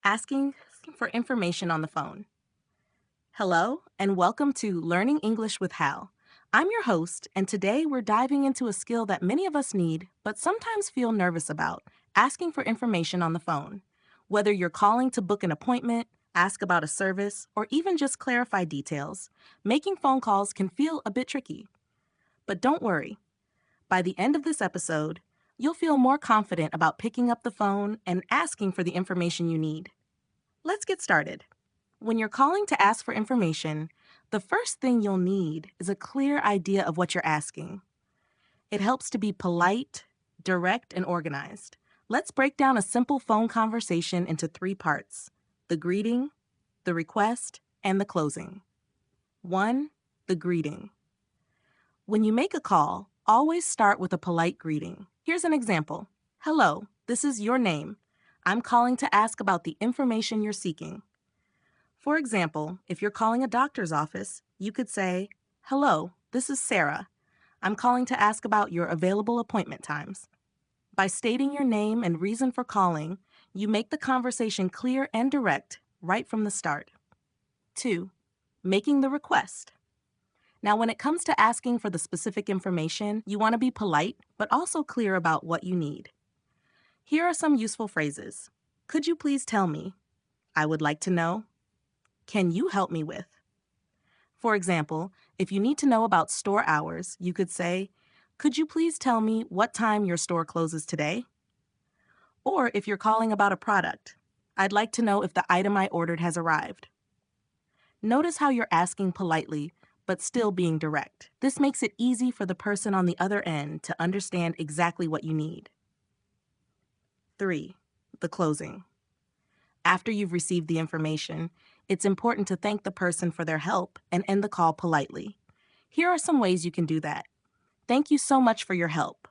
Asking for information on the phone. Hello, and welcome to Learning English with Hal. I'm your host, and today we're diving into a skill that many of us need, but sometimes feel nervous about, asking for information on the phone. Whether you're calling to book an appointment, ask about a service, or even just clarify details, making phone calls can feel a bit tricky. But don't worry. By the end of this episode, you'll feel more confident about picking up the phone and asking for the information you need. Let's get started. When you're calling to ask for information, the first thing you'll need is a clear idea of what you're asking. It helps to be polite, direct, and organized. Let's break down a simple phone conversation into 3 parts: the greeting, the request, and the closing. 1. The greeting. When you make a call, always start with a polite greeting. Here's an example. Hello, this is your name. I'm calling to ask about the information you're seeking. For example, if you're calling a doctor's office, you could say, "Hello, this is Sarah. I'm calling to ask about your available appointment times." By stating your name and reason for calling, you make the conversation clear and direct right from the start. 2. Making the request. Now, when it comes to asking for the specific information, you want to be polite, but also clear about what you need. Here are some useful phrases. Could you please tell me? I would like to know. Can you help me with? For example, if you need to know about store hours, you could say, could you please tell me what time your store closes today? Or if you're calling about a product, I'd like to know if the item I ordered has arrived. Notice how you're asking politely, but still being direct. This makes it easy for the person on the other end to understand exactly what you need. 3. The closing. After you've received the information, it's important to thank the person for their help and end the call politely. Here are some ways you can do that. Thank you so much for your help.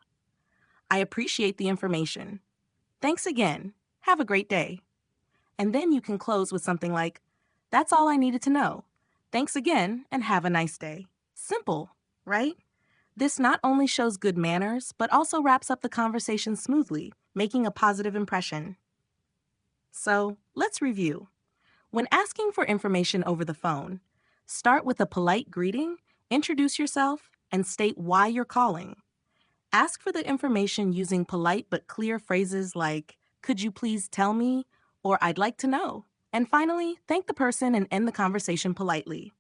I appreciate the information. Thanks again. Have a great day. And then you can close with something like, that's all I needed to know. Thanks again and have a nice day. Simple, right? This not only shows good manners, but also wraps up the conversation smoothly, making a positive impression. So, let's review. When asking for information over the phone, start with a polite greeting, introduce yourself, and state why you're calling. Ask for the information using polite but clear phrases like, could you please tell me, or I'd like to know. And finally, thank the person and end the conversation politely.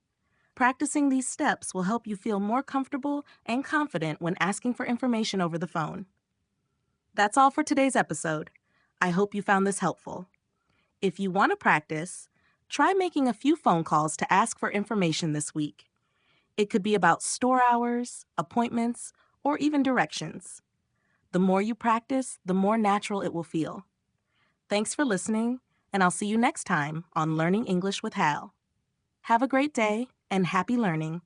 Practicing these steps will help you feel more comfortable and confident when asking for information over the phone. That's all for today's episode. I hope you found this helpful. If you want to practice, try making a few phone calls to ask for information this week. It could be about store hours, appointments, or even directions. The more you practice, the more natural it will feel. Thanks for listening, and I'll see you next time on Learning English with Hal. Have a great day and happy learning.